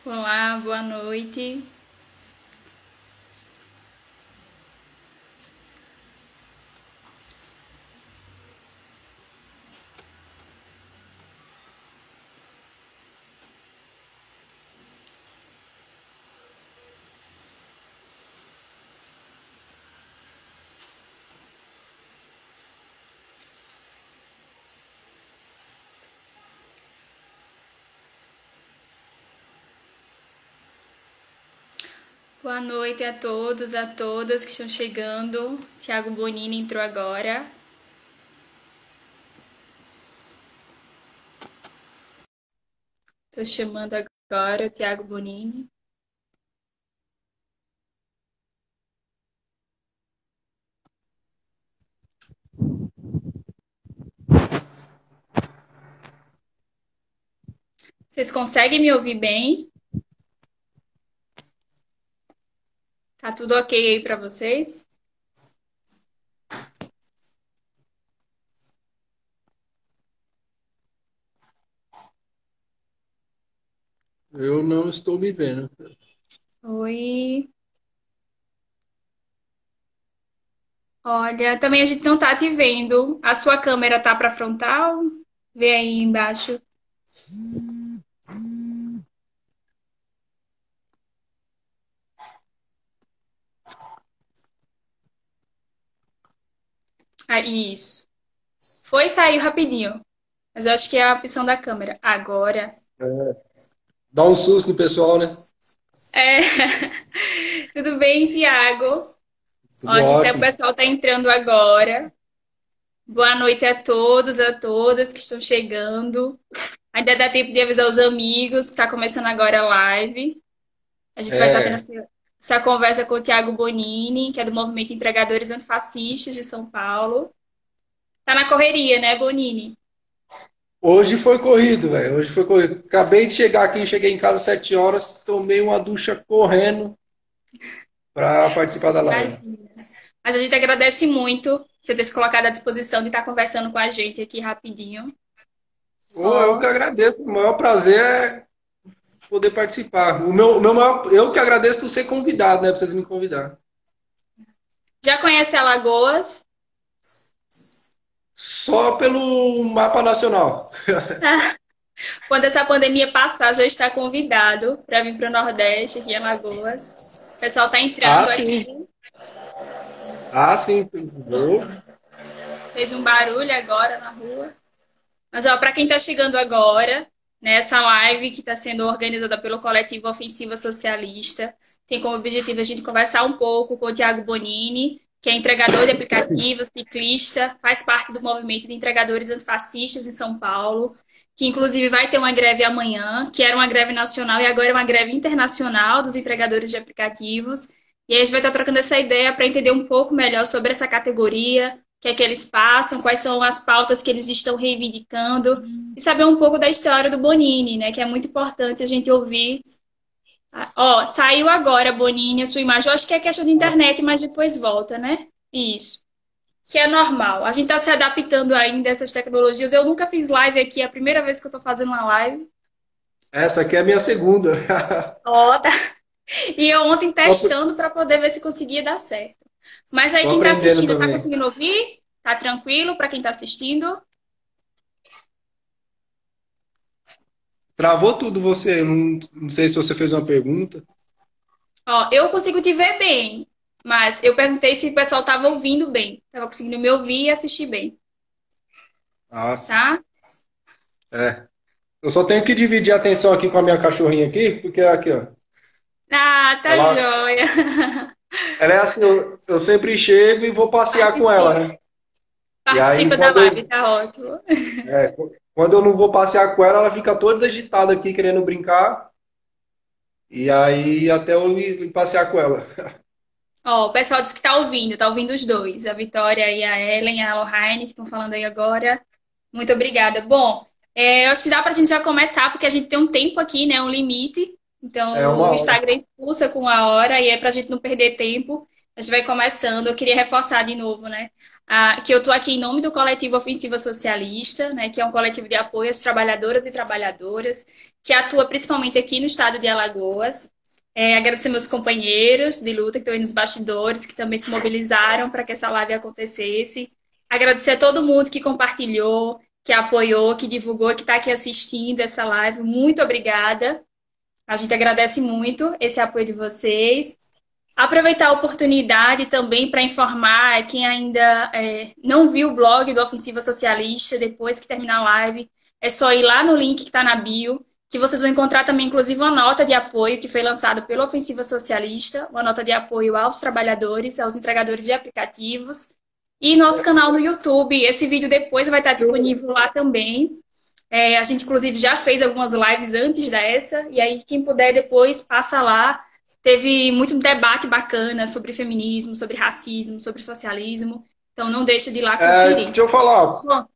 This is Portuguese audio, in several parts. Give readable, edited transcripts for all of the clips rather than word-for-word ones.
Olá, boa noite. Boa noite a todos, a todas que estão chegando. Tiago Bonini entrou agora. Estou chamando agora o Tiago Bonini. Vocês conseguem me ouvir bem? Tá tudo ok aí para vocês? Eu não estou me vendo. Oi. Olha, também a gente não tá te vendo. A sua câmera tá para frontal? Vê aí embaixo. Ah, isso. Foi e saiu rapidinho. Mas eu acho que é a opção da câmera. Agora. Dá um susto no pessoal, né? É. Tudo bem, Tiago? Ó, Tudo até o ótimo. pessoal está entrando agora. Boa noite a todos, a todas que estão chegando. Ainda dá tempo de avisar os amigos que está começando agora a live. A gente vai estar tendo É, essa conversa com o Tiago Bonini, que é do Movimento Entregadores Antifascistas de São Paulo. Tá na correria, né, Bonini? hoje foi corrido, velho. Hoje foi corrido. Acabei de chegar aqui, cheguei em casa às 7 horas, tomei uma ducha correndo para participar da live. Imagina. Mas a gente agradece muito você ter se colocado à disposição de estar conversando com a gente aqui rapidinho. Oh, eu Ó, que agradeço. O maior prazer é poder participar. O meu maior, eu que agradeço por ser convidado, né? Por vocês me convidar. já conhece Alagoas? Só pelo mapa nacional. Quando essa pandemia passar, já está convidado para vir para o Nordeste, aqui em Alagoas. O pessoal está entrando Ah, aqui, sim. Ah, sim. Vou. fez um barulho agora na rua. Mas, ó, para quem está chegando agora, nessa live que está sendo organizada pelo Coletivo Ofensiva Socialista, tem como objetivo a gente conversar um pouco com o Tiago Bonini, que é entregador de aplicativos, ciclista, faz parte do movimento de entregadores antifascistas em São Paulo, que inclusive vai ter uma greve amanhã, que era uma greve nacional e agora é uma greve internacional dos entregadores de aplicativos. E aí a gente vai estar trocando essa ideia para entender um pouco melhor sobre essa categoria, o que é que eles passam, quais são as pautas que eles estão reivindicando, e saber um pouco da história do Bonini, né? Que é muito importante a gente ouvir. Ó, saiu agora, Bonini, a sua imagem. Eu acho que é questão de internet, mas depois volta, né? Isso. Que é normal. A gente está se adaptando ainda a essas tecnologias. Eu nunca fiz live aqui, é a primeira vez que eu estou fazendo uma live. Essa aqui é a minha segunda. Ó, tá. E eu ontem Tô, testando para poder ver se conseguia dar certo. Mas aí tô quem está aprendendo assistindo, está também. conseguindo ouvir? Tá tranquilo para quem está assistindo? Travou tudo você. Não sei se você fez uma pergunta. Ó, eu consigo te ver bem, mas eu perguntei se o pessoal estava ouvindo bem. Estava conseguindo me ouvir e assistir bem, Ah, sim. tá? É. Eu só tenho que dividir a atenção aqui com a minha cachorrinha aqui, porque aqui, ó. Ah, tá Ela, joia. ela é assim, eu sempre chego e vou passear com Participa, ela, né? E aí, participa da live, tá ótimo. quando eu não vou passear com ela, ela fica toda agitada aqui, querendo brincar. E aí, até eu ir passear com ela. Ó, o pessoal disse que tá ouvindo os dois, a Vitória e a Ellen, a Lohane, que estão falando aí agora. Muito obrigada. Bom, eu acho que dá pra gente já começar, porque a gente tem um tempo aqui, né? Um limite. É Então, uma o hora. Instagram expulsa com a hora, e é pra gente não perder tempo. A gente vai começando. Eu queria reforçar de novo, né? que eu estou aqui em nome do Coletivo Ofensiva Socialista, né, que é um coletivo de apoio às trabalhadoras e trabalhadoras, que atua principalmente aqui no estado de Alagoas. Agradecer meus companheiros de luta que estão aí nos bastidores, que também se mobilizaram para que essa live acontecesse. Agradecer a todo mundo que compartilhou, que apoiou, que divulgou, que está aqui assistindo essa live. Muito obrigada. A gente agradece muito esse apoio de vocês. Aproveitar a oportunidade também para informar quem ainda não viu o blog do Ofensiva Socialista, depois que terminar a live, é só ir lá no link que está na bio, que vocês vão encontrar também, inclusive, uma nota de apoio que foi lançada pela Ofensiva Socialista, uma nota de apoio aos trabalhadores, aos entregadores de aplicativos, e nosso canal no YouTube. Esse vídeo depois vai estar disponível lá também. A gente, inclusive, já fez algumas lives antes dessa, e aí quem puder depois passa lá. Teve muito debate bacana sobre feminismo, sobre racismo, sobre socialismo. Então não deixa de ir lá conferir. Deixa eu falar. Bom,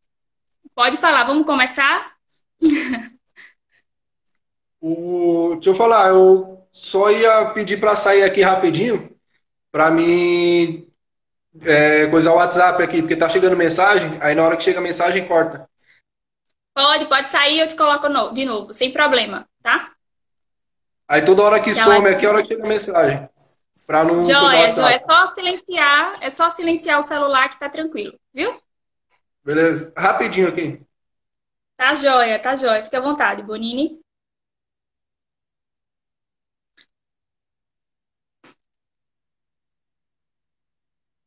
pode falar, vamos começar? Deixa eu falar, eu só ia pedir para sair aqui rapidinho, para mim coisar o WhatsApp aqui, porque tá chegando mensagem, aí na hora que chega a mensagem, corta. Pode sair, eu te coloco de novo, sem problema, tá? Aí toda hora que some aqui, é a hora que chega a mensagem. Pra não Joia, é só silenciar o celular que tá tranquilo, viu? Beleza, rapidinho aqui. Tá joia, fica à vontade, Bonini.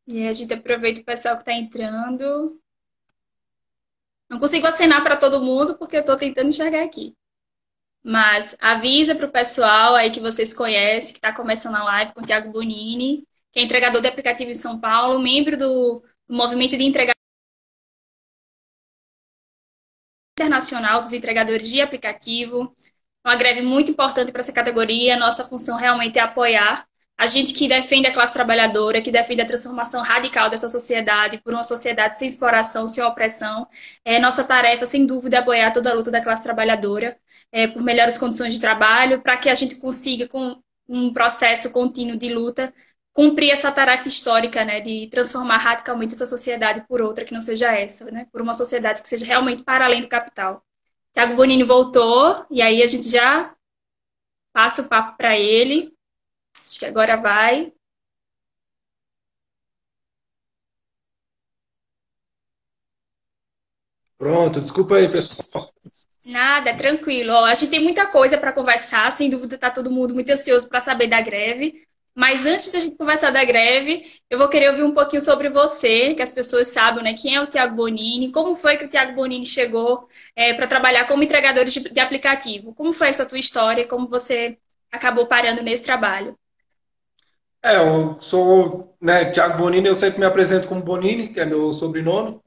E aí a gente aproveita o pessoal que está entrando. Não consigo acenar para todo mundo porque eu estou tentando enxergar aqui. Mas avisa para o pessoal aí que vocês conhecem, que está começando a live com o Thiago Bonini, que é entregador de aplicativo em São Paulo, membro do movimento de entregadores internacional dos entregadores de aplicativo. Uma greve muito importante para essa categoria. Nossa função realmente é apoiar a gente que defende a classe trabalhadora, que defende a transformação radical dessa sociedade por uma sociedade sem exploração, sem opressão. Nossa tarefa, sem dúvida, é apoiar toda a luta da classe trabalhadora por melhores condições de trabalho, para que a gente consiga, com um processo contínuo de luta, cumprir essa tarefa histórica, né, de transformar radicalmente essa sociedade por outra que não seja essa, né, por uma sociedade que seja realmente para além do capital. Thiago Bonini voltou, e aí a gente já passa o papo para ele. Acho que agora vai. Pronto, desculpa aí, pessoal. Nada, tranquilo. Ó, a gente tem muita coisa para conversar, sem dúvida está todo mundo muito ansioso para saber da greve. Mas antes de a gente conversar da greve, eu vou querer ouvir um pouquinho sobre você, que as pessoas saibam, né, quem é o Thiago Bonini, como foi que o Thiago Bonini chegou para trabalhar como entregador de aplicativo. Como foi essa tua história, como você acabou parando nesse trabalho? Eu sou, né, Thiago Bonini, eu sempre me apresento como Bonini, que é meu sobrenome.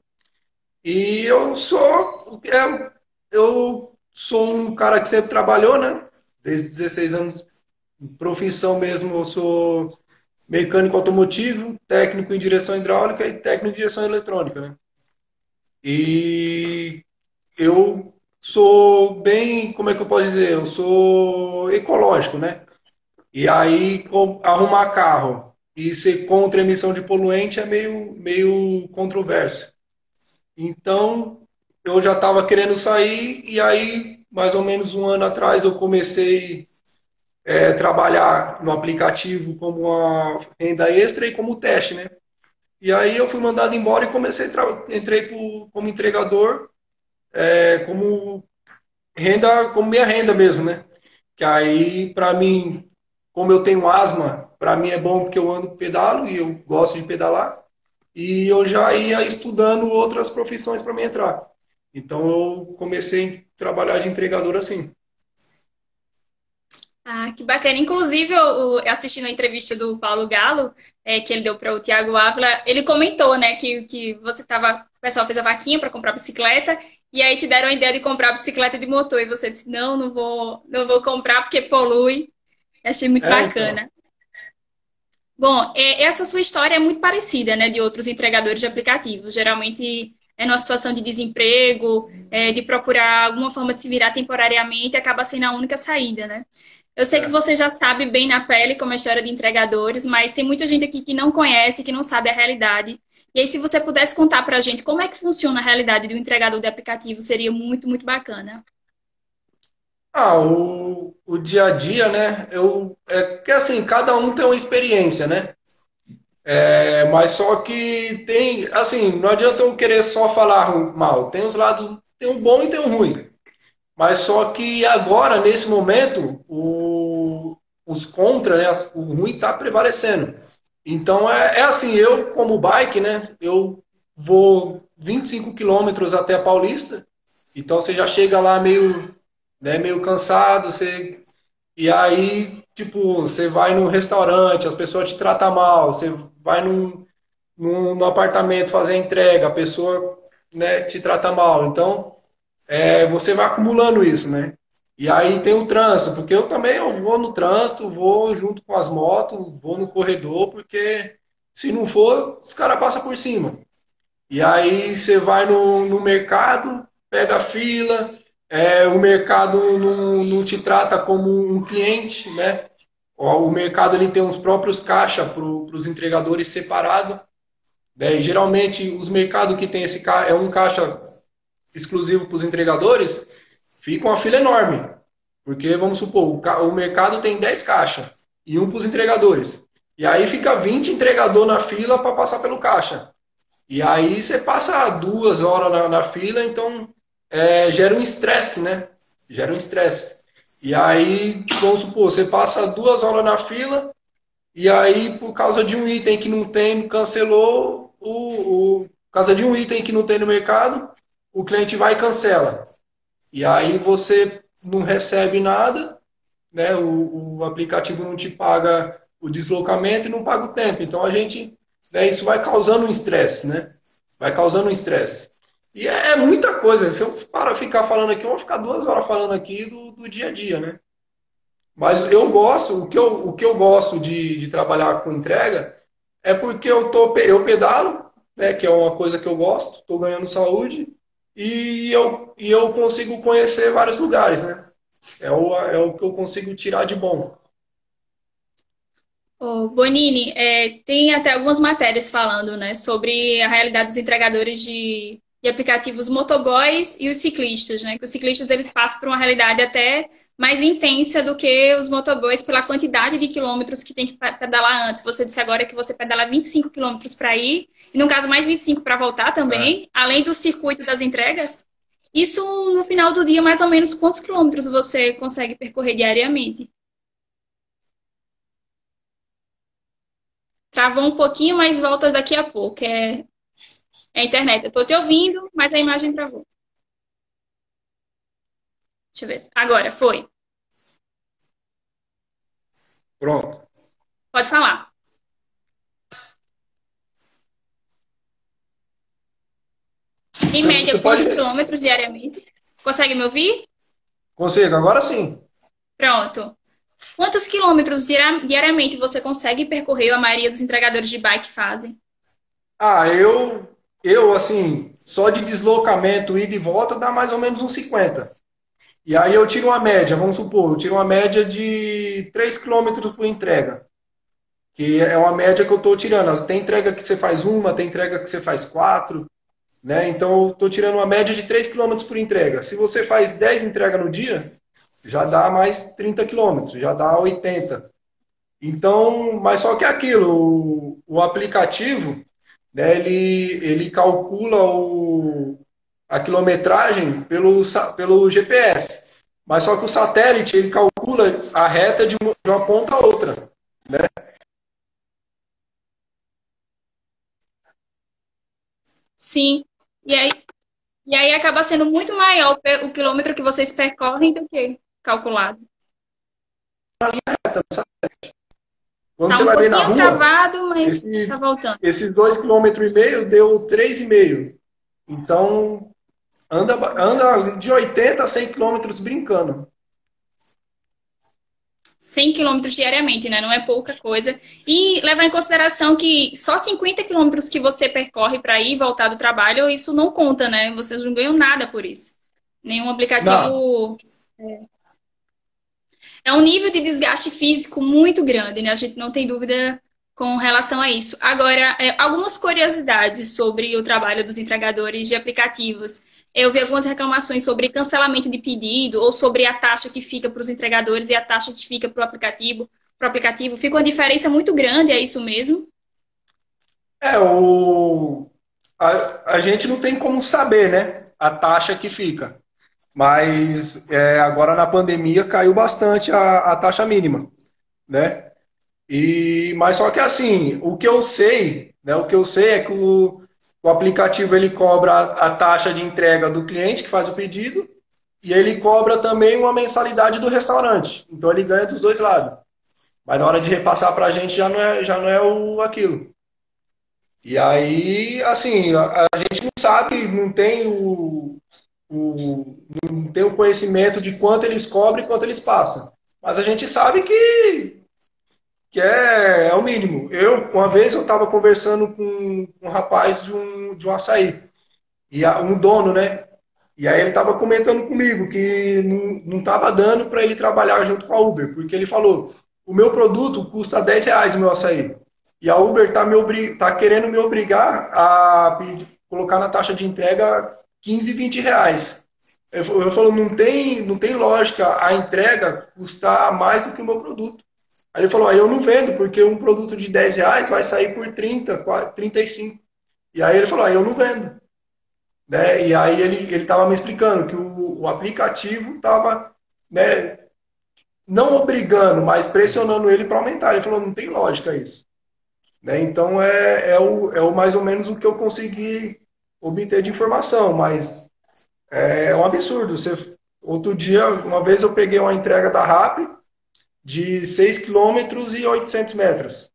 E eu sou um cara que sempre trabalhou, né? Desde 16 anos, profissão mesmo, eu sou mecânico automotivo, técnico em direção hidráulica e técnico em direção eletrônica, né? E eu sou bem, como é que eu posso dizer? Eu sou ecológico, né? E aí, arrumar carro e ser contra a emissão de poluente é meio controverso. Então, eu já estava querendo sair e aí, mais ou menos um ano atrás, eu comecei a trabalhar no aplicativo como uma renda extra e como teste, né? E aí eu fui mandado embora e entrei como entregador, como renda, como minha renda mesmo, né? Que aí, para mim, como eu tenho asma, para mim é bom porque eu ando pedalo e eu gosto de pedalar. E eu já ia estudando outras profissões para me entrar. Então eu comecei a trabalhar de entregador assim. Ah, que bacana. Inclusive, eu assistindo a entrevista do Paulo Galo, que ele deu para o Thiago Ávila, ele comentou, né, que você tava, o pessoal fez a vaquinha para comprar bicicleta, e aí te deram a ideia de comprar bicicleta de motor, e você disse, não vou comprar porque polui. Achei muito Então. bacana. Bom, essa sua história é muito parecida, né, de outros entregadores de aplicativos. Geralmente é numa situação de desemprego, de procurar alguma forma de se virar temporariamente, acaba sendo a única saída, né? Eu sei que você já sabe bem na pele como é a história de entregadores, mas tem muita gente aqui que não conhece, que não sabe a realidade. E aí, se você pudesse contar para a gente como é que funciona a realidade do entregador de aplicativo, seria muito, muito bacana. O dia a dia, né? É que assim, cada um tem uma experiência, né? Mas só que tem, assim, não adianta eu querer só falar mal. Tem os lados, tem o bom e tem o ruim. Mas só que agora, nesse momento, os contra, né? O ruim está prevalecendo. Então é assim, eu como bike, né? Eu vou 25 quilômetros até a Paulista. Então você já chega lá meio, né, meio cansado, e aí, tipo, você vai num restaurante, as pessoas te tratam mal, você vai num apartamento fazer a entrega, a pessoa, né, te trata mal. Então, você vai acumulando isso, né? E aí tem o trânsito, porque eu vou no trânsito, vou junto com as motos, vou no corredor, porque se não for, os caras passam por cima. E aí você vai no mercado, pega a fila, o mercado não te trata como um cliente, né? O mercado ele tem os próprios caixas para os entregadores separados. Né? E geralmente os mercados que tem esse é um caixa exclusivo para os entregadores, fica uma fila enorme. Porque, vamos supor, o mercado tem 10 caixas e um para os entregadores. E aí fica 20 entregador na fila para passar pelo caixa. E aí você passa 2 horas na fila, então gera um estresse, né? Gera um estresse. E aí, vamos supor, você passa 2 horas na fila, e aí, por causa de um item que não tem, cancelou, por causa de um item que não tem no mercado, o cliente vai e cancela. E aí você não recebe nada, né? O aplicativo não te paga o deslocamento e não paga o tempo. Então a gente, né, isso vai causando um estresse, né? Vai causando um estresse. E é muita coisa. Se eu para ficar falando aqui, eu vou ficar 2 horas falando aqui do dia a dia, né? Mas eu gosto, o que eu gosto de trabalhar com entrega é porque eu pedalo, né, que é uma coisa que eu gosto, estou ganhando saúde, e eu consigo conhecer vários lugares, né? É o que eu consigo tirar de bom. Ô, Bonini, tem até algumas matérias falando, né, sobre a realidade dos entregadores de aplicativos motoboys e os ciclistas, né? Que os ciclistas eles passam por uma realidade até mais intensa do que os motoboys pela quantidade de quilômetros que tem que pedalar antes. Você disse agora que você pedala 25 quilômetros para ir, e no caso mais 25 para voltar É. também, além do circuito das entregas. Isso no final do dia, mais ou menos quantos quilômetros você consegue percorrer diariamente? Travou um pouquinho, mas volta daqui a pouco. É a internet. Eu tô te ouvindo, mas a imagem travou. Deixa eu ver. Agora, foi. Pronto. Pode falar. Em média, Você pode. quantos quilômetros diariamente? Consegue me ouvir? Consigo, agora sim. Pronto. Quantos quilômetros diariamente você consegue percorrer? A maioria dos entregadores de bike fazem. Ah, assim, só de deslocamento, ida e volta, dá mais ou menos uns 50. E aí eu tiro uma média, vamos supor, eu tiro uma média de 3 quilômetros por entrega. Que é uma média que eu estou tirando. Tem entrega que você faz uma, tem entrega que você faz quatro, né? Então eu estou tirando uma média de 3 quilômetros por entrega. Se você faz 10 entregas no dia, já dá mais 30 quilômetros, já dá 80. Então, mas só que é aquilo, o aplicativo, né, ele calcula a quilometragem pelo GPS. Mas só que o satélite, ele calcula a reta de uma ponta a outra. Sim. E aí, e aí acaba sendo muito maior o quilômetro que vocês percorrem do que calculado. Quando Tá você um vai ver na pouquinho rua, travado, mas tá esse, voltando. esses 2,5 km deu 3,5. Então, anda de 80 a 100 quilômetros brincando. 100 quilômetros diariamente, né? Não é pouca coisa. E levar em consideração que só 50 quilômetros que você percorre para ir e voltar do trabalho, isso não conta, né? Vocês não ganham nada por isso. Nenhum Não, aplicativo. É um nível de desgaste físico muito grande, né? A gente não tem dúvida com relação a isso. Agora, algumas curiosidades sobre o trabalho dos entregadores de aplicativos. Eu vi algumas reclamações sobre cancelamento de pedido ou sobre a taxa que fica para os entregadores e a taxa que fica para o aplicativo. Fica uma diferença muito grande, é isso mesmo? É, a gente não tem como saber, né, a taxa que fica. Mas agora na pandemia caiu bastante a taxa mínima, né? Mas só que assim, o que eu sei, né, o que eu sei é que o aplicativo ele cobra a taxa de entrega do cliente que faz o pedido e ele cobra também uma mensalidade do restaurante. Então ele ganha dos dois lados. Mas na hora de repassar para a gente já não é aquilo. E aí, assim, a gente não sabe, não tem o conhecimento de quanto eles cobram e quanto eles passam. Mas a gente sabe que é o mínimo. Uma vez eu estava conversando com um rapaz de um açaí, um dono, né? E aí ele estava comentando comigo que não estava dando para ele trabalhar junto com a Uber, porque ele falou, o meu produto custa R$ 10 o meu açaí. E a Uber tá querendo me obrigar a colocar na taxa de entrega 15, R$ 20. Eu falo, não tem lógica a entrega custar mais do que o meu produto. Aí ele falou, aí eu não vendo, porque um produto de R$ 10 vai sair por 30, 35. E aí ele falou, aí eu não vendo. Né? E aí ele estava me explicando que o aplicativo estava, né, não obrigando, mas pressionando ele para aumentar. Ele falou, não tem lógica isso. Né? Então é o mais ou menos o que eu consegui obter de informação, mas é um absurdo. Outro dia, uma vez eu peguei uma entrega da RAP de 6 quilômetros e 800 metros.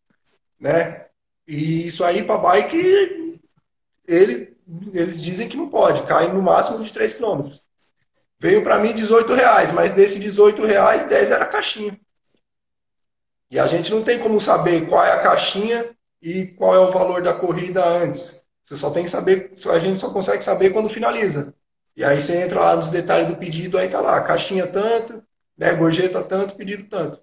Né? E isso aí para bike, eles dizem que não pode, cai no máximo de 3 quilômetros. Veio para mim R$ 18, mas desses R$ 18, 10 era a caixinha. E a gente não tem como saber qual é a caixinha e qual é o valor da corrida antes. Você só tem que saber, a gente só consegue saber quando finaliza. E aí você entra lá nos detalhes do pedido, aí tá lá, caixinha tanto, né, gorjeta tanto, pedido tanto.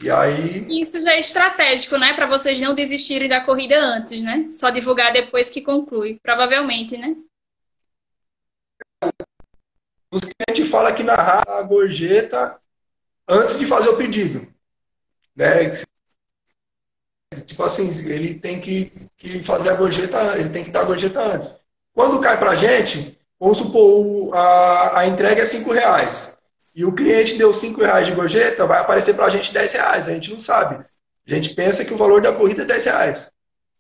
E aí, Isso já é estratégico, né? Para vocês não desistirem da corrida antes, né? Só divulgar depois que conclui. Provavelmente, né? os clientes falam que narrar a gorjeta antes de fazer o pedido. Né? Tipo assim, ele tem que fazer a gorjeta, ele tem que dar a gorjeta antes. Quando cai pra gente, vamos supor, a entrega é R$ 5. E o cliente deu R$ 5 de gorjeta, vai aparecer pra gente R$ 10. A gente não sabe. A gente pensa que o valor da corrida é R$ 10.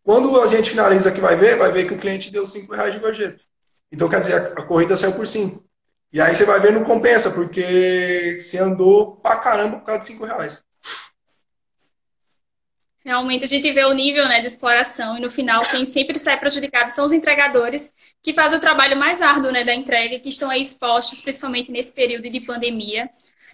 Quando a gente finaliza que vai ver que o cliente deu R$ 5 de gorjeta. Então, quer dizer, a corrida saiu por 5. E aí você vai ver, não compensa, porque você andou pra caramba por causa de R$ 5. Realmente a gente vê o nível, né, de exploração e no final quem sempre sai prejudicado são os entregadores que fazem o trabalho mais árduo, né, da entrega, que estão aí expostos, principalmente nesse período de pandemia.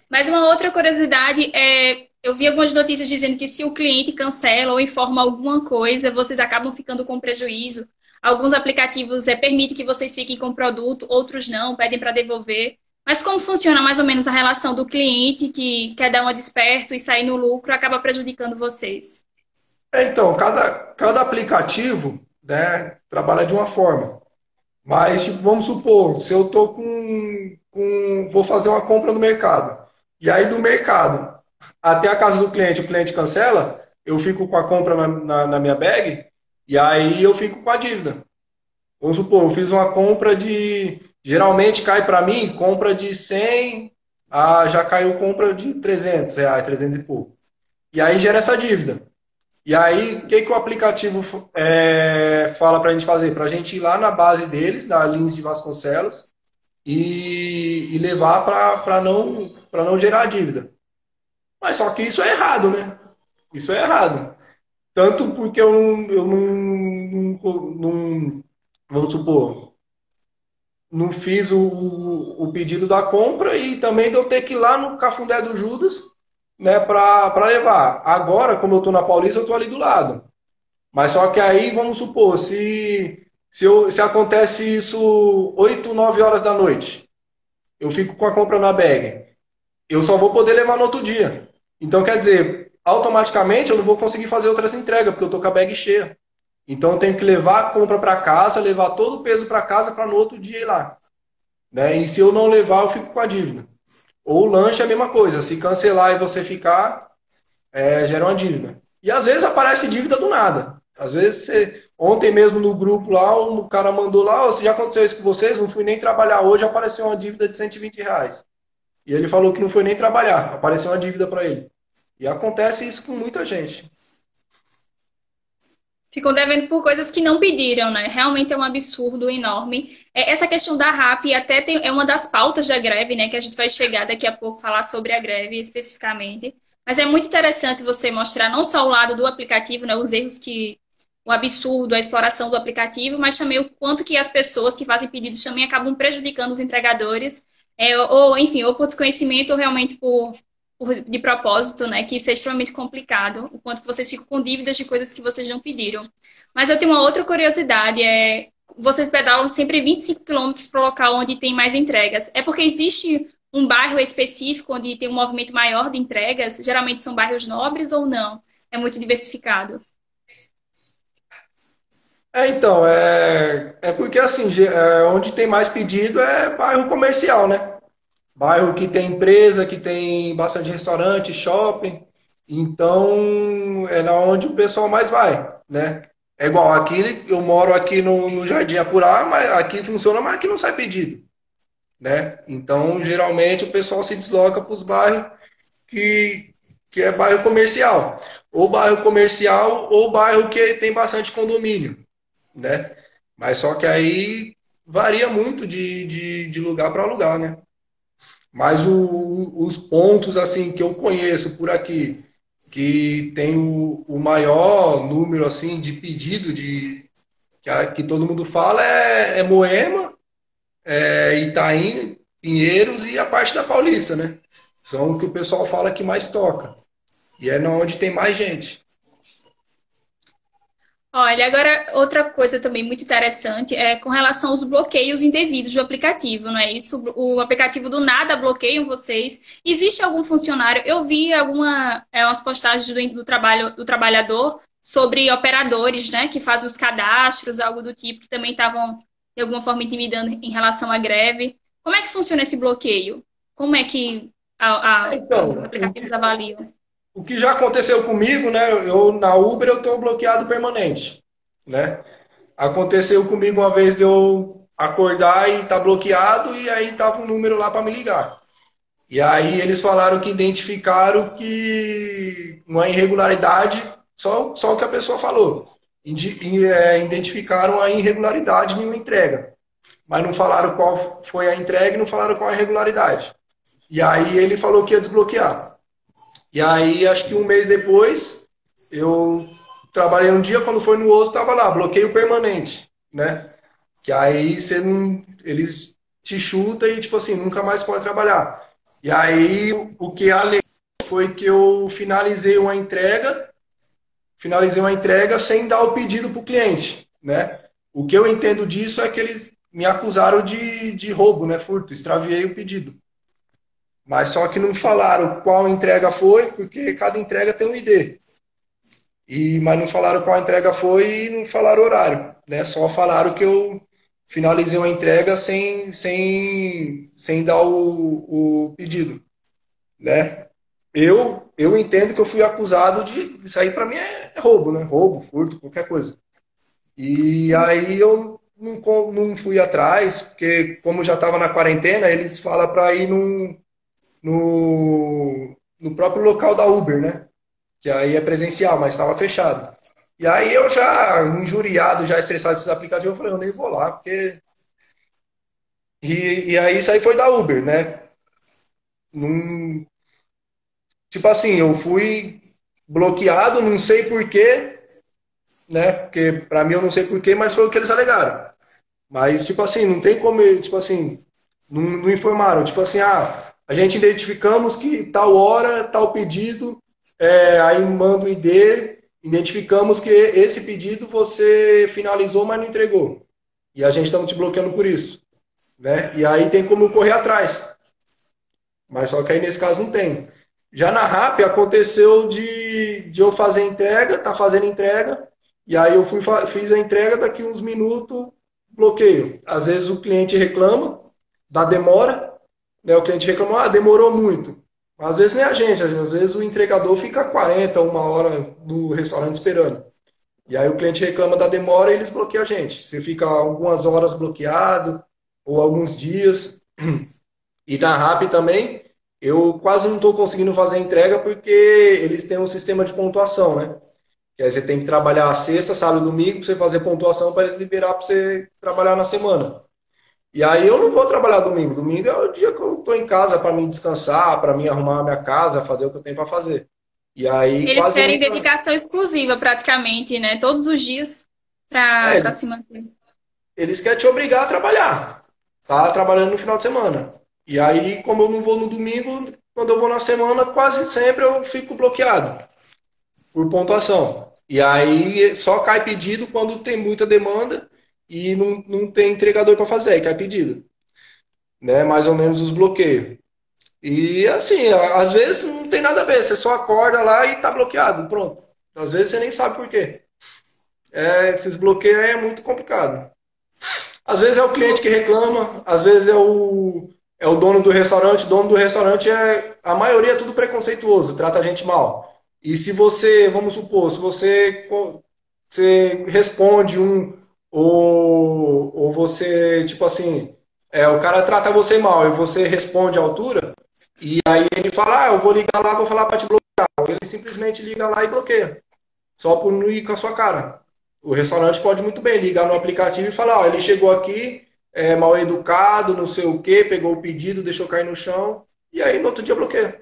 Mas uma outra curiosidade é, eu vi algumas notícias dizendo que se o cliente cancela ou informa alguma coisa, vocês acabam ficando com prejuízo. Alguns aplicativos permitem que vocês fiquem com o produto, outros não, pedem para devolver. Mas como funciona mais ou menos a relação do cliente que quer dar uma desperto e sair no lucro, acaba prejudicando vocês? Então, cada aplicativo, né, trabalha de uma forma. Mas, tipo, vamos supor, se eu tô vou fazer uma compra no mercado. E aí do mercado até a casa do cliente, o cliente cancela, eu fico com a compra na minha bag e aí eu fico com a dívida. Vamos supor, eu fiz uma compra geralmente cai para mim, compra de 100, já caiu compra de R$ 300, 300 e pouco. E aí gera essa dívida. E aí, o que o aplicativo fala para a gente fazer? Para a gente ir lá na base deles, da Lins de Vasconcelos, e levar para não gerar dívida. Mas só que isso é errado, né? Isso é errado. Tanto porque eu não, vamos supor, não fiz o pedido da compra e também de eu ter que ir lá no Cafundé do Judas, né, para levar. Agora, como eu estou na Paulista, eu estou ali do lado. Mas só que aí, vamos supor, se acontece isso 8, 9 horas da noite, eu fico com a compra na bag, eu só vou poder levar no outro dia. Então, quer dizer, automaticamente eu não vou conseguir fazer outras entregas, porque eu tô com a bag cheia. Então eu tenho que levar a compra para casa, levar todo o peso para casa para no outro dia ir lá. Né? E se eu não levar, eu fico com a dívida. Ou o lanche é a mesma coisa. Se cancelar e você ficar, gera uma dívida. E às vezes aparece dívida do nada. Às vezes, ontem mesmo no grupo lá, o cara mandou lá, oh, se já aconteceu isso com vocês, não fui nem trabalhar hoje, apareceu uma dívida de R$ 120. E ele falou que não foi nem trabalhar, apareceu uma dívida para ele. E acontece isso com muita gente. Ficam devendo por coisas que não pediram, né? Realmente é um absurdo enorme. Essa questão da RAP até é uma das pautas da greve, né? Que a gente vai chegar daqui a pouco falar sobre a greve especificamente. Mas é muito interessante você mostrar não só o lado do aplicativo, né? Os erros que... O absurdo, a exploração do aplicativo, mas também o quanto que as pessoas que fazem pedidos também acabam prejudicando os entregadores, ou, enfim, ou por desconhecimento ou realmente de propósito, né? Que isso é extremamente complicado, o quanto que vocês ficam com dívidas de coisas que vocês não pediram. Mas eu tenho uma outra curiosidade, vocês pedalam sempre 25 quilômetros para o local onde tem mais entregas. É porque existe um bairro específico onde tem um movimento maior de entregas? Geralmente são bairros nobres ou não? É muito diversificado. Então, é porque assim, onde tem mais pedido é bairro comercial, né? Bairro que tem empresa, que tem bastante restaurante, shopping. Então, é na onde o pessoal mais vai, né? É igual aqui, eu moro aqui no Jardim Apurá, mas aqui funciona, mas aqui não sai pedido, né? Então, geralmente o pessoal se desloca para os bairros que, que é bairro comercial. Ou bairro comercial, ou bairro que tem bastante condomínio, né? Mas só que aí varia muito de lugar para lugar, né? Mas os pontos assim que eu conheço por aqui, que tem o maior número assim de pedido que todo mundo fala é Moema, Itaim, Pinheiros e a parte da Paulista, né? São o que o pessoal fala que mais toca. E é onde tem mais gente. Olha, agora outra coisa também muito interessante é com relação aos bloqueios indevidos do aplicativo, não é isso? O aplicativo do nada bloqueiam vocês. Existe algum funcionário? Eu vi umas postagens do trabalhador sobre operadores, né, que fazem os cadastros, algo do tipo, que também estavam de alguma forma intimidando em relação à greve. Como é que funciona esse bloqueio? Como é que os Então, aplicativos avaliam? o que já aconteceu comigo, né? Eu na Uber eu estou bloqueado permanente, né? Aconteceu comigo uma vez de eu acordar e tá bloqueado e aí tava um número lá para me ligar. E aí eles falaram que identificaram que uma irregularidade, só o que a pessoa falou. Identificaram a irregularidade em uma entrega. Mas não falaram qual foi a entrega e não falaram qual a irregularidade. E aí ele falou que ia desbloquear. E aí, acho que um mês depois, eu trabalhei um dia, quando foi no outro, tava lá, bloqueio permanente, né? Que aí você não, eles te chutam e, tipo assim, nunca mais pode trabalhar. E aí, o que a lei foi que eu finalizei uma entrega sem dar o pedido para o cliente, né? O que eu entendo disso é que eles me acusaram de roubo, né? Furto, extraviei o pedido. Mas só que não falaram qual entrega foi, porque cada entrega tem um ID. Mas não falaram qual entrega foi e não falaram horário. Né? Só falaram que eu finalizei uma entrega sem dar o pedido. Né? Eu entendo que eu fui acusado de. Isso aí para mim é roubo, né? Roubo, furto, qualquer coisa. E aí eu não fui atrás, porque como já estava na quarentena, eles falam para ir no próprio local da Uber, né? Que aí é presencial, mas estava fechado. E aí eu já, injuriado, já estressado desses aplicativos, eu falei, eu nem vou lá, porque... E aí isso aí foi da Uber, né? Num... Tipo assim, eu fui bloqueado, não sei por quê, né? Porque pra mim eu não sei por quê, mas foi o que eles alegaram. Mas, tipo assim, não tem como, tipo assim, não informaram. Tipo assim, a gente identificamos que tal hora, tal pedido, aí manda o ID, identificamos que esse pedido você finalizou, mas não entregou. E a gente estamos te bloqueando por isso. Né? E aí tem como correr atrás. Mas só que aí nesse caso não tem. Já na RAP aconteceu de eu fazer entrega, tá fazendo entrega, e aí eu fiz a entrega, daqui uns minutos, bloqueio. Às vezes o cliente reclama da demora, né? O cliente reclama, demorou muito. Às vezes nem a gente, às vezes o entregador fica 40, uma hora no restaurante esperando. E aí o cliente reclama da demora e eles bloqueiam a gente. Você fica algumas horas bloqueado, ou alguns dias. E na RAP também, eu quase não estou conseguindo fazer a entrega porque eles têm um sistema de pontuação, né? Que aí você tem que trabalhar a sexta, sábado, domingo, para você fazer pontuação para eles liberar para você trabalhar na semana. E aí eu não vou trabalhar domingo. Domingo é o dia que eu estou em casa para me descansar, para me arrumar a minha casa, fazer o que eu tenho para fazer. E aí Eles quase querem nunca. dedicação exclusiva, praticamente, né? Todos os dias para É, se manter. eles querem te obrigar a trabalhar. Tá trabalhando no final de semana. E aí, como eu não vou no domingo, quando eu vou na semana, quase sempre eu fico bloqueado por pontuação. E aí só cai pedido quando tem muita demanda e não tem entregador para fazer, aí cai pedido. Né? Mais ou menos os bloqueios. E assim, às vezes não tem nada a ver, você só acorda lá e tá bloqueado, pronto. Às vezes você nem sabe por quê. Esses bloqueios aí é muito complicado. Às vezes é o cliente que reclama, às vezes é o dono do restaurante. O dono do restaurante a maioria é tudo preconceituoso, trata a gente mal. E se você, vamos supor, se você responde ou você, tipo assim, o cara trata você mal e você responde à altura, e aí ele fala, eu vou ligar lá, vou falar para te bloquear. Ele simplesmente liga lá e bloqueia, só por não ir com a sua cara. O restaurante pode muito bem ligar no aplicativo e falar, ele chegou aqui, mal educado, não sei o quê, pegou o pedido, deixou cair no chão, e aí no outro dia bloqueia.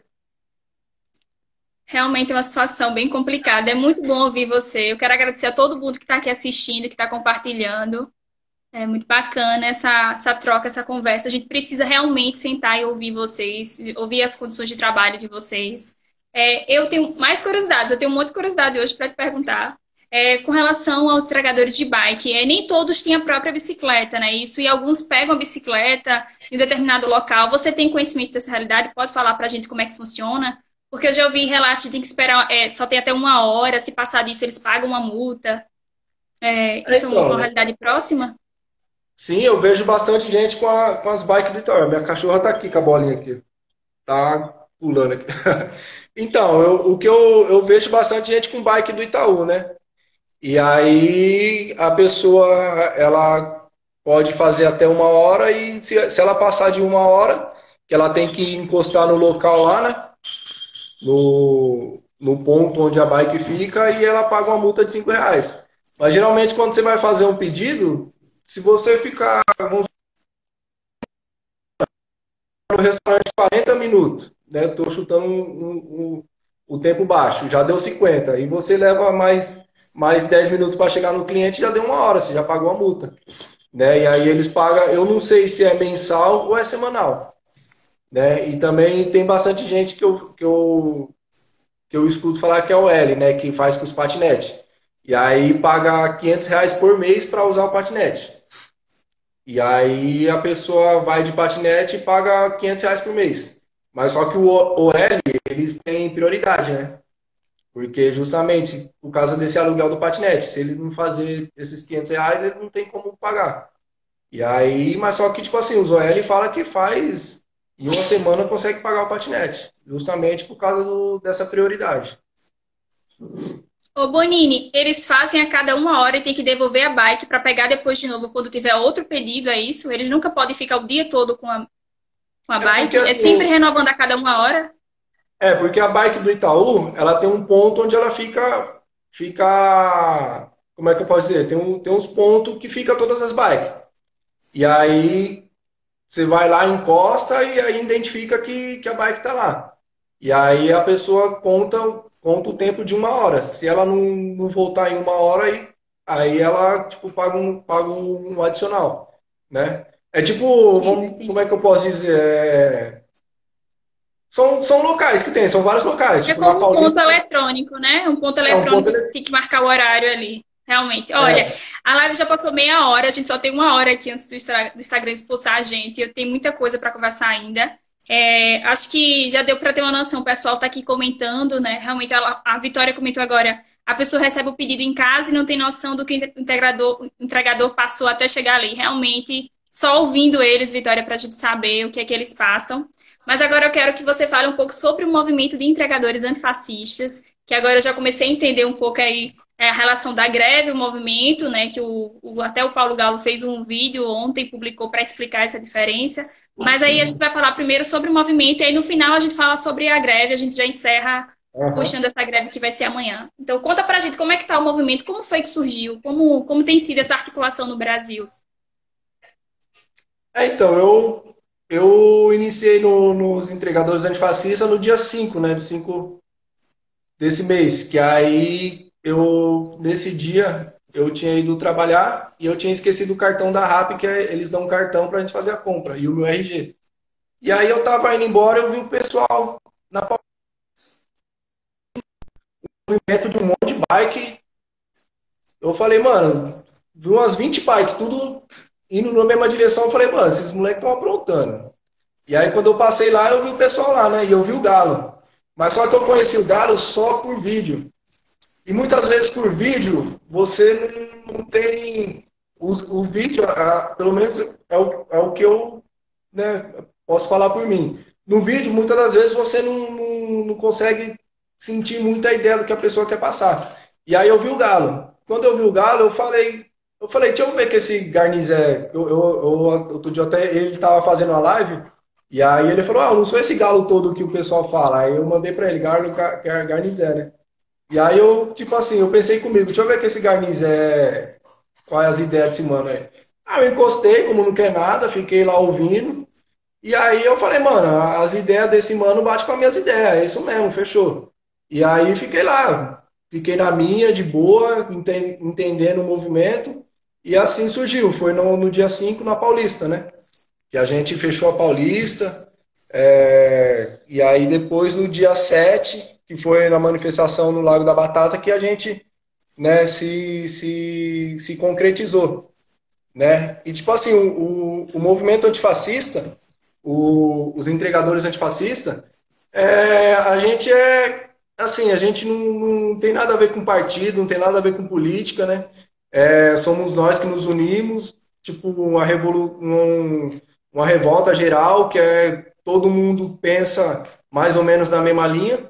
Realmente é uma situação bem complicada. É muito bom ouvir você. Eu quero agradecer a todo mundo que está aqui assistindo, que está compartilhando. É muito bacana essa troca, essa conversa. A gente precisa realmente sentar e ouvir vocês, ouvir as condições de trabalho de vocês. Eu tenho mais curiosidades, eu tenho um monte de curiosidade hoje para te perguntar. Com relação aos entregadores de bike, nem todos têm a própria bicicleta, né? Isso, e alguns pegam a bicicleta em um determinado local. Você tem conhecimento dessa realidade? Pode falar para a gente como é que funciona? Porque eu já ouvi relatos de que tem que esperar, só tem até uma hora, se passar disso, eles pagam uma multa. Isso é uma Então, realidade próxima? sim, eu vejo bastante gente com as bikes do Itaú. Minha cachorra tá aqui com a bolinha aqui. Tá pulando aqui. Então, o que eu vejo bastante gente com bike do Itaú, né? E aí a pessoa, ela pode fazer até uma hora e se ela passar de uma hora, que ela tem que encostar no local lá, né? No ponto onde a bike fica e ela paga uma multa de R$ 5. Mas geralmente quando você vai fazer um pedido, se você ficar no restaurante 40 minutos, né? Estou chutando o tempo baixo, já deu 50. E você leva mais 10 minutos para chegar no cliente, já deu uma hora, você já pagou a multa. Né? E aí eles pagam, eu não sei se é mensal ou é semanal. Né? E também tem bastante gente que eu escuto falar que é o L, né? Que faz com os patinetes. E aí paga R$ 500 por mês para usar o patinete. E aí a pessoa vai de patinete e paga R$ 500 por mês. Mas só que o L, eles têm prioridade, né? Porque justamente por causa desse aluguel do patinete, se ele não fazer esses R$ 500, ele não tem como pagar. E aí, mas só que, tipo assim, o Zoel fala que faz em uma semana consegue pagar o patinete, justamente por causa dessa prioridade. Ô, Bonini, eles fazem a cada uma hora e tem que devolver a bike para pegar depois de novo quando tiver outro pedido, é isso? Eles nunca podem ficar o dia todo com a É porque bike? É sempre assim, renovando a cada uma hora? porque a bike do Itaú, ela tem um ponto onde ela fica, como é que eu posso dizer? Tem uns pontos que fica todas as bikes. E aí você vai lá, encosta e aí identifica que a bike está lá. E aí a pessoa conta o tempo de uma hora. Se ela não voltar em uma hora, aí ela tipo, paga um adicional. Né? É tipo, como é que eu posso dizer? São locais que tem, são vários locais. É Tipo, na como um ponto Paulista eletrônico, né? Um ponto é um ponto. eletrônico que tem que marcar o horário ali. Realmente. Olha, É, a live já passou meia hora, a gente só tem uma hora aqui antes do Instagram expulsar a gente. Eu tenho muita coisa para conversar ainda. Acho que já deu para ter uma noção, o pessoal está aqui comentando, né? Realmente a Vitória comentou agora, a pessoa recebe o pedido em casa e não tem noção do que o entregador passou até chegar ali. Realmente, só ouvindo eles, Vitória, para a gente saber o que é que eles passam. Mas agora eu quero que você fale um pouco sobre o movimento de entregadores antifascistas, que agora eu já comecei a entender um pouco aí a relação da greve, o movimento, né? Que até o Paulo Galo fez um vídeo ontem, publicou para explicar essa diferença. Mas aí a gente vai falar primeiro sobre o movimento e aí no final a gente fala sobre a greve, a gente já encerra Aham. puxando essa greve que vai ser amanhã. Então conta pra gente como é que tá o movimento, como foi que surgiu, como tem sido essa articulação no Brasil. Então, eu iniciei nos entregadores antifascistas no dia 5, né? De 5 desse mês. Que aí nesse dia, eu tinha ido trabalhar e eu tinha esquecido o cartão da RAP, eles dão um cartão pra gente fazer a compra, e o meu RG. E aí eu tava indo embora, eu vi o pessoal na movimento de um monte de bike. Eu falei, mano, vi umas 20 bikes, tudo indo na mesma direção. Eu falei, mano, esses moleques estão aprontando. E aí, quando eu passei lá, eu vi o pessoal lá, né? E eu vi o Galo. Mas só que eu conheci o Galo só por vídeo. E muitas vezes por vídeo, você não tem. O vídeo, pelo menos é o que eu, né, posso falar por mim. No vídeo, muitas das vezes, você não consegue sentir muita ideia do que a pessoa quer passar. E aí eu vi o Galo. Quando eu vi o Galo, eu falei, deixa eu ver que esse Garnizé. Outro dia até ele estava fazendo uma live. E aí ele falou, eu não sou esse galo todo que o pessoal fala. Aí eu mandei pra ele, Garnizé, né? E aí eu, tipo assim, eu pensei comigo, deixa eu ver que esse Garnizé, qual é as ideias desse mano aí. Aí eu encostei, como não quer nada, fiquei lá ouvindo. E aí eu falei, mano, as ideias desse mano batem com as minhas ideias, é isso mesmo, fechou. E aí fiquei lá, fiquei na minha, de boa, entendendo o movimento. E assim surgiu, foi no dia 5 na Paulista, né? Que a gente fechou a Paulista, e aí depois no dia 7 que foi na manifestação no Lago da Batata, que a gente, né, se concretizou, né? E tipo assim, o movimento antifascista, os entregadores antifascistas, a gente assim, a gente não tem nada a ver com partido, não tem nada a ver com política, né? Somos nós que nos unimos, tipo uma revolta geral, que todo mundo pensa mais ou menos na mesma linha,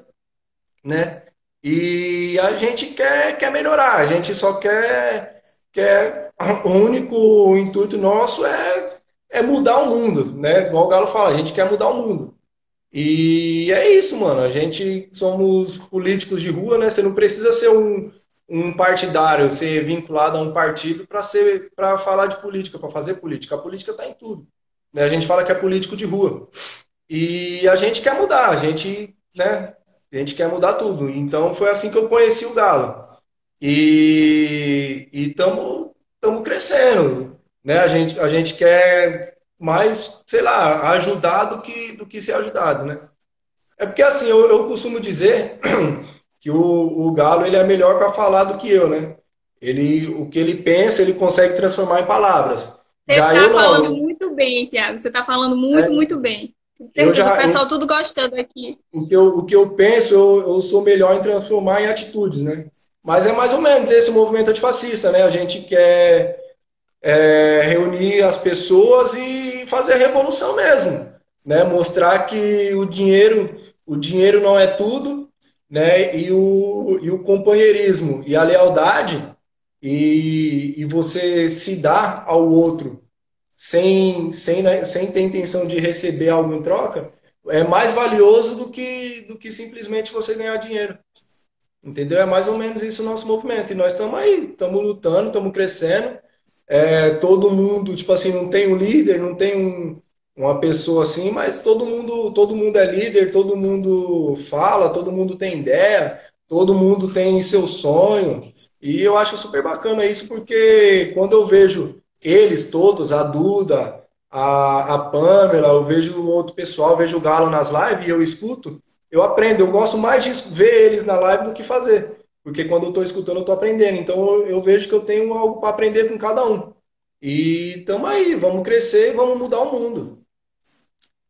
né? E a gente quer melhorar, a gente só o único intuito nosso é mudar o mundo, né? Igual o Galo fala, a gente quer mudar o mundo. E é isso, mano. A gente somos políticos de rua, né? Você não precisa ser um partidário, ser vinculado a um partido para falar de política, para fazer política. A política está em tudo. Né? A gente fala que é político de rua. E a gente quer mudar, né? A gente quer mudar tudo. Então foi assim que eu conheci o Galo. E estamos crescendo, né? A gente quer mais, sei lá, ajudar do que ser ajudado, né? É porque assim, eu costumo dizer que o Galo ele é melhor para falar do que eu, né? O que ele pensa, ele consegue transformar em palavras. Você Já eu está falando não. muito bem, Tiago, você está falando muito, Né? muito bem. Com Eu certeza, o já, pessoal tudo gostando aqui. o que eu penso, eu sou melhor em transformar em atitudes, né? Mas é mais ou menos esse o movimento antifascista, né? A gente quer reunir as pessoas e fazer a revolução mesmo, né? Mostrar que o dinheiro não é tudo, né? E o companheirismo e a lealdade e você se dar ao outro sem ter intenção de receber algo em troca é mais valioso do que simplesmente você ganhar dinheiro. Entendeu? É mais ou menos isso o nosso movimento. E nós estamos aí, estamos lutando, estamos crescendo. Todo mundo, tipo assim, não tem um líder, não tem uma pessoa assim, mas todo mundo é líder, todo mundo fala, todo mundo tem ideia, todo mundo tem seu sonho. E eu acho super bacana isso, porque quando eu vejo eles todos, a Duda, a Pamela, eu vejo o outro pessoal, eu vejo o Galo nas lives e eu escuto, eu aprendo. Eu gosto mais de ver eles na live do que fazer. Porque quando eu estou escutando, eu estou aprendendo. Então eu vejo que eu tenho algo para aprender com cada um. E estamos aí, vamos crescer e vamos mudar o mundo.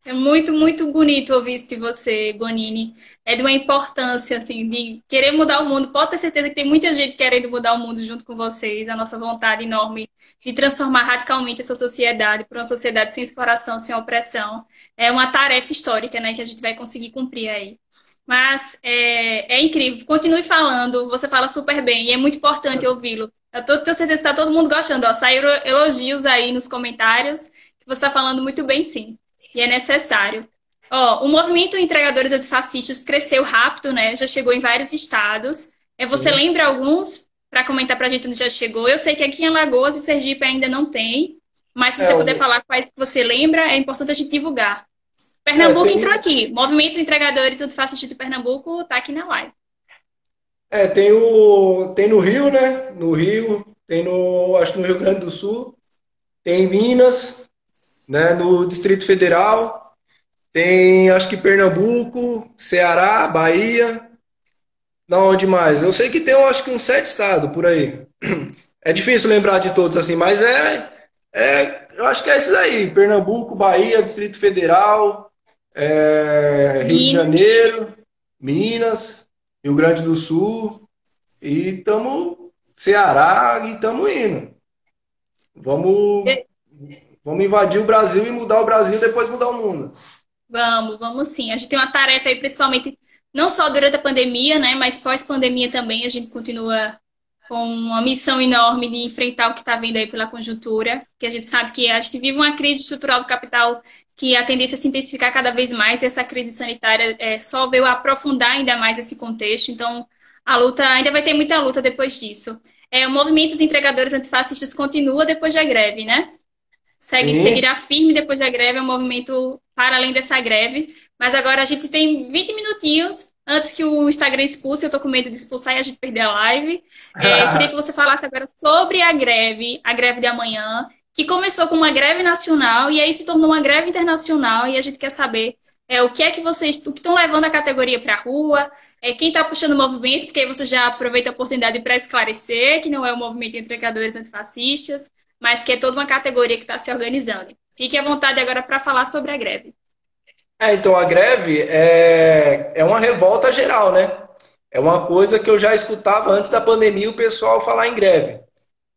É muito, muito bonito ouvir isso de você, Bonini. É de uma importância, assim, de querer mudar o mundo. Pode ter certeza que tem muita gente querendo mudar o mundo junto com vocês. A nossa vontade enorme de transformar radicalmente essa sociedade para uma sociedade sem exploração, sem opressão. É uma tarefa histórica, né, que a gente vai conseguir cumprir aí. Mas é incrível. Continue falando. Você fala super bem e é muito importante ouvi-lo. Tenho certeza que está todo mundo gostando. Ó. Saíram elogios aí nos comentários que você está falando muito bem, sim. E é necessário. Ó, o movimento Entregadores Antifascistas cresceu rápido, né? Já chegou em vários estados. Você Sim. lembra alguns para comentar para a gente onde já chegou? Eu sei que aqui em Alagoas e Sergipe ainda não tem, mas se É, você puder falar quais que você lembra, é importante a gente divulgar. é, Pernambuco entrou tem, aqui. Movimentos Entregadores Antifascistas de Pernambuco está aqui na live. tem no Rio, né? No Rio, tem no, acho que no Rio Grande do Sul, tem em Minas, né? No Distrito Federal, tem acho que Pernambuco, Ceará, Bahia, não, onde mais? Eu sei que tem, eu acho que uns 7 estados por aí. É difícil lembrar de todos assim, mas eu acho que é esses aí: Pernambuco, Bahia, Distrito Federal, Rio de Minas. Janeiro, Minas, Rio Grande do Sul e estamos Ceará e estamos indo. Vamos, vamos invadir o Brasil e mudar o Brasil e depois mudar o mundo. Vamos sim. A gente tem uma tarefa aí, principalmente, não só durante a pandemia, né, mas pós-pandemia também, a gente continua com uma missão enorme de enfrentar o que está vindo aí pela conjuntura, que a gente sabe que a gente vive uma crise estrutural do capital que a tendência é se intensificar cada vez mais, e essa crise sanitária só veio aprofundar ainda mais esse contexto, então a luta, ainda vai ter muita luta depois disso. O movimento de entregadores antifascistas continua depois da greve, né? Sim. Seguirá firme depois da greve, é um movimento para além dessa greve. Mas agora a gente tem 20 minutinhos antes que o Instagram expulse. Eu estou com medo de expulsar e a gente perder a live. Queria que você falasse agora sobre a greve de amanhã, que começou com uma greve nacional e aí se tornou uma greve internacional. E a gente quer saber o que é que vocês o que estão levando a categoria para a rua, quem está puxando o movimento, porque aí você já aproveita a oportunidade para esclarecer que não é o movimento de entregadores antifascistas, mas que é toda uma categoria que está se organizando. Fique à vontade agora para falar sobre a greve. Então a greve é uma revolta geral, né? É uma coisa que eu já escutava antes da pandemia o pessoal falar em greve.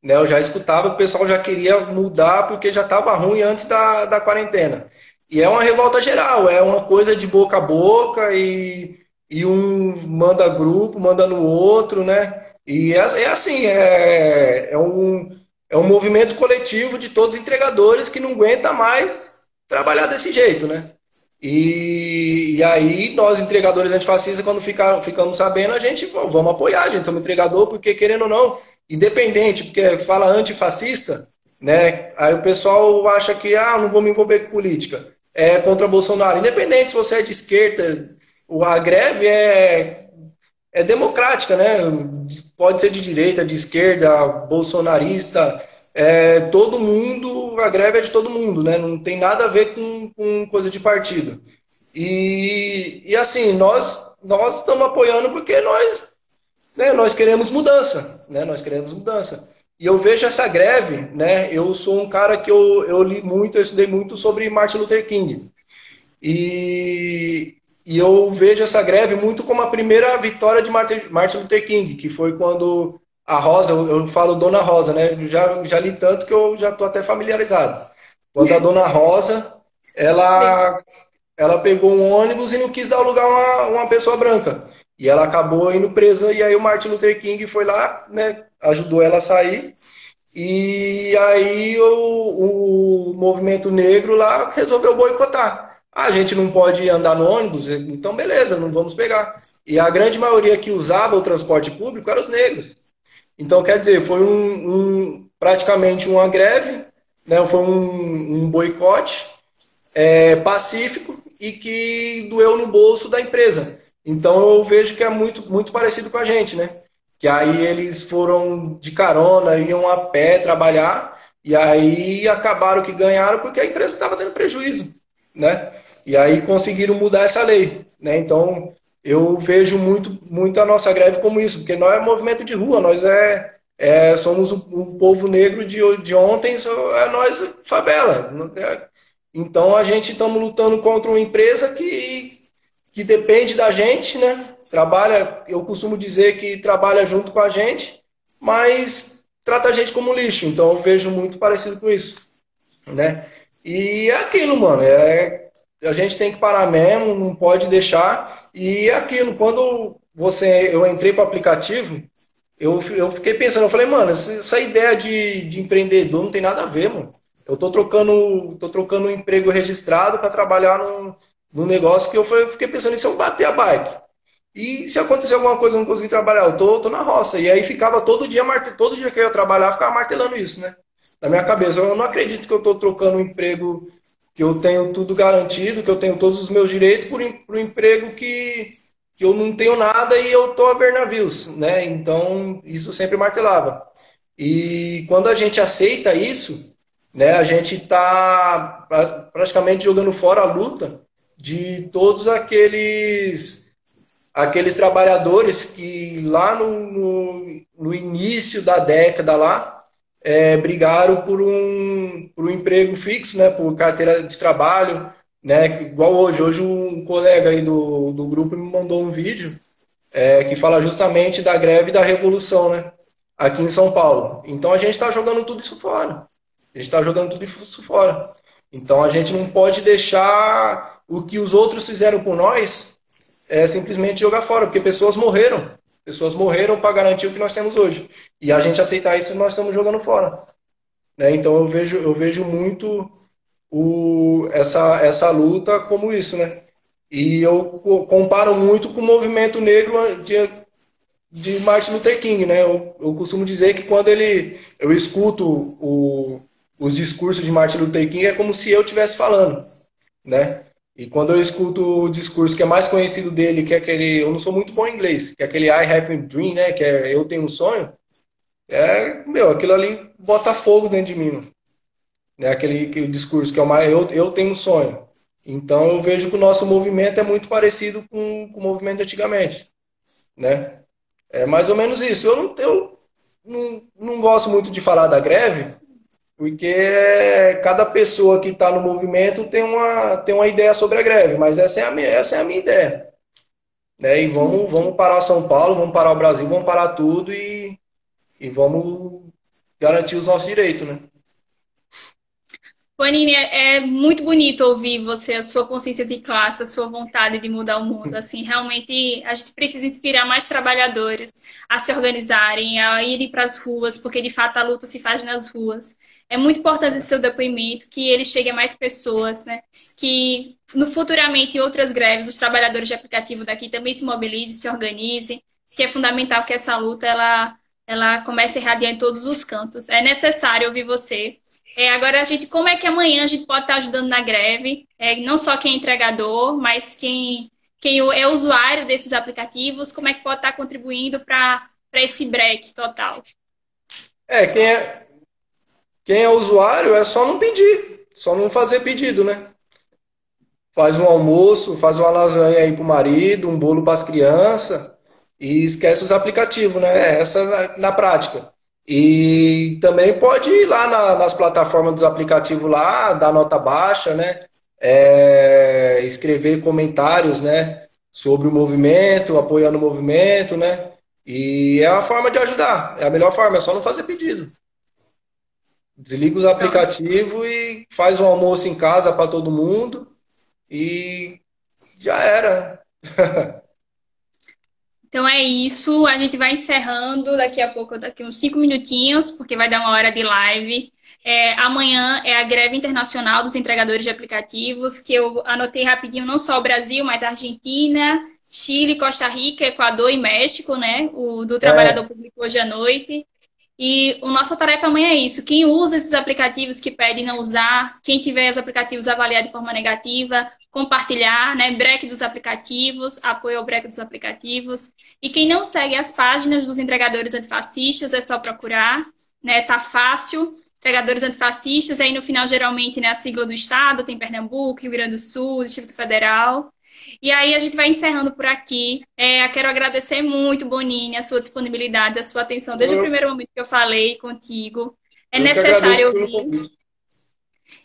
Né? Eu já escutava, o pessoal já queria mudar porque já estava ruim antes da quarentena. E é uma revolta geral, é uma coisa de boca a boca e um manda grupo, manda no outro, né? E é assim, é um movimento coletivo de todos os entregadores que não aguenta mais trabalhar desse jeito, né? E aí, nós, entregadores antifascistas, quando ficamos sabendo, a gente, vamos apoiar, a gente somos entregador, porque querendo ou não, independente, porque fala antifascista, né? Aí o pessoal acha que, não vou me envolver com política, é contra Bolsonaro. Independente se você é de esquerda, a greve é democrática, né? Pode ser de direita, de esquerda, bolsonarista, todo mundo, a greve é de todo mundo, né? Não tem nada a ver com coisa de partido. E assim, nós estamos apoiando porque nós queremos mudança, né? Nós queremos mudança. E eu vejo essa greve, né? Eu sou um cara que eu li muito, eu estudei muito sobre Martin Luther King. E eu vejo essa greve muito como a primeira vitória de Martin Luther King, que foi quando a Rosa, eu falo Dona Rosa, né? Eu já li tanto que eu já estou até familiarizado. Quando a Dona Rosa, ela, ela pegou um ônibus e não quis dar o lugar a uma pessoa branca. E ela acabou indo presa, e aí o Martin Luther King foi lá, né? Ajudou ela a sair. E aí o movimento negro lá resolveu boicotar. A gente não pode andar no ônibus, então beleza, não vamos pegar. E a grande maioria que usava o transporte público eram os negros. Então, quer dizer, foi praticamente uma greve, né? Foi um boicote pacífico e que doeu no bolso da empresa. Então, eu vejo que é muito, muito parecido com a gente, né? Que aí eles foram de carona, iam a pé trabalhar, e aí acabaram que ganharam porque a empresa estava dando prejuízo, né? E aí conseguiram mudar essa lei, né? Então, eu vejo muito, muito a nossa greve como isso, porque nós é movimento de rua, nós somos o povo negro de ontem, é nós favela. Então a gente estamos lutando contra uma empresa que depende da gente, né? Trabalha, eu costumo dizer que trabalha junto com a gente, mas trata a gente como lixo. Então eu vejo muito parecido com isso, né? E é aquilo, mano. A gente tem que parar mesmo, não pode deixar. E é aquilo, quando eu entrei para o aplicativo, eu fiquei pensando, eu falei, mano, essa ideia de empreendedor não tem nada a ver, mano. Eu tô trocando um emprego registrado para trabalhar num negócio que eu fiquei pensando em se eu bater a bike. E se acontecer alguma coisa, eu não conseguir trabalhar, eu tô na roça. E aí ficava todo dia que eu ia trabalhar, eu ficava martelando isso, né? Na minha cabeça. Eu não acredito que eu tô trocando um emprego que eu tenho tudo garantido, que eu tenho todos os meus direitos por um emprego que eu não tenho nada e eu tô a ver navios, né? Então, isso sempre martelava. E quando a gente aceita isso, né, a gente está praticamente jogando fora a luta de todos aqueles trabalhadores que lá no início da década lá brigaram por um emprego fixo, né, por carteira de trabalho, né, igual hoje. Hoje um colega aí do grupo me mandou um vídeo que fala justamente da greve da Revolução, né, aqui em São Paulo. Então a gente está jogando tudo isso fora. A gente está jogando tudo isso fora. Então a gente não pode deixar o que os outros fizeram por nós simplesmente jogar fora, porque pessoas morreram. Pessoas morreram para garantir o que nós temos hoje. E a gente aceitar isso, nós estamos jogando fora. Né? Então eu vejo muito essa luta como isso, né? E eu comparo muito com o movimento negro de Martin Luther King, né? Eu costumo dizer que quando eu escuto os discursos de Martin Luther King, é como se eu estivesse falando, né? E quando eu escuto o discurso que é mais conhecido dele, que é aquele, eu não sou muito bom em inglês, que é aquele I have a dream, né? Que é eu tenho um sonho, aquilo ali bota fogo dentro de mim, mano. Né? Aquele discurso que é o mais, eu tenho um sonho. Então eu vejo que o nosso movimento é muito parecido com o movimento antigamente, né? É mais ou menos isso. Eu não gosto muito de falar da greve, porque cada pessoa que está no movimento tem uma ideia sobre a greve, mas essa é a minha ideia. Né? E vamos parar São Paulo, vamos parar o Brasil, vamos parar tudo e vamos garantir os nossos direitos, né? Panini, é muito bonito ouvir você, a sua consciência de classe, a sua vontade de mudar o mundo. Assim, realmente a gente precisa inspirar mais trabalhadores a se organizarem, a irem para as ruas, porque de fato a luta se faz nas ruas. É muito importante esse seu depoimento, que ele chegue a mais pessoas, né? Que no futuramente em outras greves, os trabalhadores de aplicativo daqui também se mobilizem, se organizem, que é fundamental que essa luta ela comece a irradiar em todos os cantos. É necessário ouvir você. Agora, como é que amanhã a gente pode estar ajudando na greve? Não só quem é entregador, mas quem é usuário desses aplicativos, como é que pode estar contribuindo para esse break total? É, quem é usuário é só não pedir, só não fazer pedido, né? Faz um almoço, faz uma lasanha aí pro marido, um bolo para as crianças e esquece os aplicativos, né? Essa na prática. E também pode ir lá nas plataformas dos aplicativos lá, dar nota baixa, né? Escrever comentários, né? Sobre o movimento, apoiando o movimento, né? E é a forma de ajudar, é a melhor forma, é só não fazer pedido. Desliga os Pronto. aplicativos e faz um almoço em casa para todo mundo e já era. Então é isso. A gente vai encerrando daqui a pouco, daqui uns 5 minutinhos, porque vai dar uma hora de live. Amanhã é a greve internacional dos entregadores de aplicativos, que eu anotei rapidinho, não só o Brasil, mas a Argentina, Chile, Costa Rica, Equador e México, né? O do É, trabalhador público hoje à noite. E a nossa tarefa amanhã é isso. Quem usa esses aplicativos que pedem não usar, quem tiver os aplicativos avaliar de forma negativa, compartilhar, né? Break dos aplicativos, apoio ao break dos aplicativos. E quem não segue as páginas dos entregadores antifascistas, é só procurar, né? Tá fácil. Entregadores antifascistas, aí no final, geralmente, né, a sigla do Estado, tem Pernambuco, Rio Grande do Sul, Distrito Federal. E aí a gente vai encerrando por aqui. Quero agradecer muito, Bonini, a sua disponibilidade, a sua atenção desde o eu, primeiro momento que eu falei contigo. É eu que agradeço necessário pelo ouvir. convite.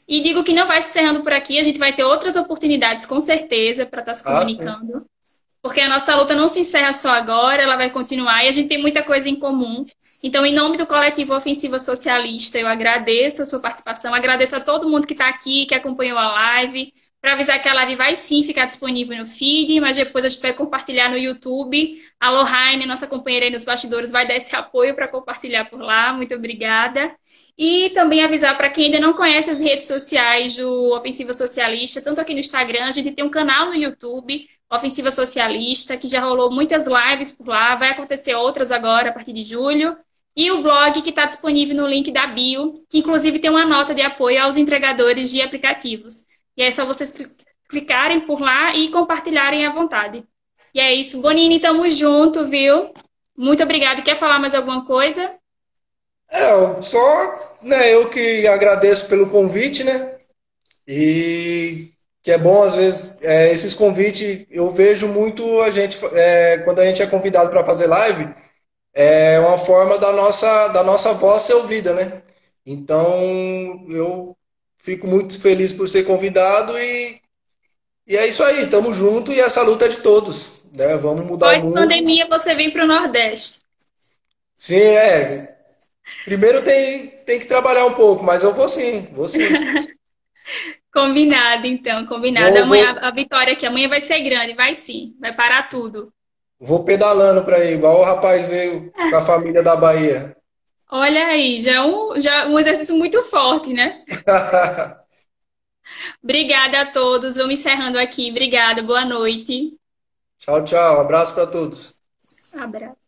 E digo que não vai se encerrando por aqui, a gente vai ter outras oportunidades, com certeza, para estar se Ah, sim. comunicando. Porque a nossa luta não se encerra só agora, ela vai continuar e a gente tem muita coisa em comum. Então, em nome do Coletivo Ofensiva Socialista, eu agradeço a sua participação, agradeço a todo mundo que está aqui, que acompanhou a live, para avisar que a live vai sim ficar disponível no feed, mas depois a gente vai compartilhar no YouTube. A Lohane, nossa companheira aí nos bastidores, vai dar esse apoio para compartilhar por lá. Muito obrigada. E também avisar para quem ainda não conhece as redes sociais do Ofensiva Socialista, tanto aqui no Instagram, a gente tem um canal no YouTube, Ofensiva Socialista, que já rolou muitas lives por lá, vai acontecer outras agora, a partir de julho. E o blog que está disponível no link da bio, que inclusive tem uma nota de apoio aos entregadores de aplicativos. E é só vocês clicarem por lá e compartilharem à vontade. E é isso. Bonini, tamo junto, viu? Muito obrigada. Quer falar mais alguma coisa? Só, né, eu que agradeço pelo convite, né? E que é bom, às vezes, esses convites, eu vejo muito a gente, quando a gente é convidado para fazer live, é uma forma da nossa voz ser ouvida, né? Então, eu fico muito feliz por ser convidado e é isso aí, tamo junto e essa luta é de todos, né? Vamos mudar o mundo. Pós-pandemia, você vem para o Nordeste. Sim, primeiro tem que trabalhar um pouco, mas eu vou sim, vou sim. Combinado, então, combinado. Vou, Amanhã, vou, a vitória aqui, amanhã vai ser grande, vai sim, vai parar tudo. vou pedalando para ir, igual o rapaz veio com a família da Bahia. Olha aí, já é um exercício muito forte, né? Obrigada a todos, vamos encerrando aqui. Obrigada, boa noite. Tchau, tchau. Abraço para todos. Abraço.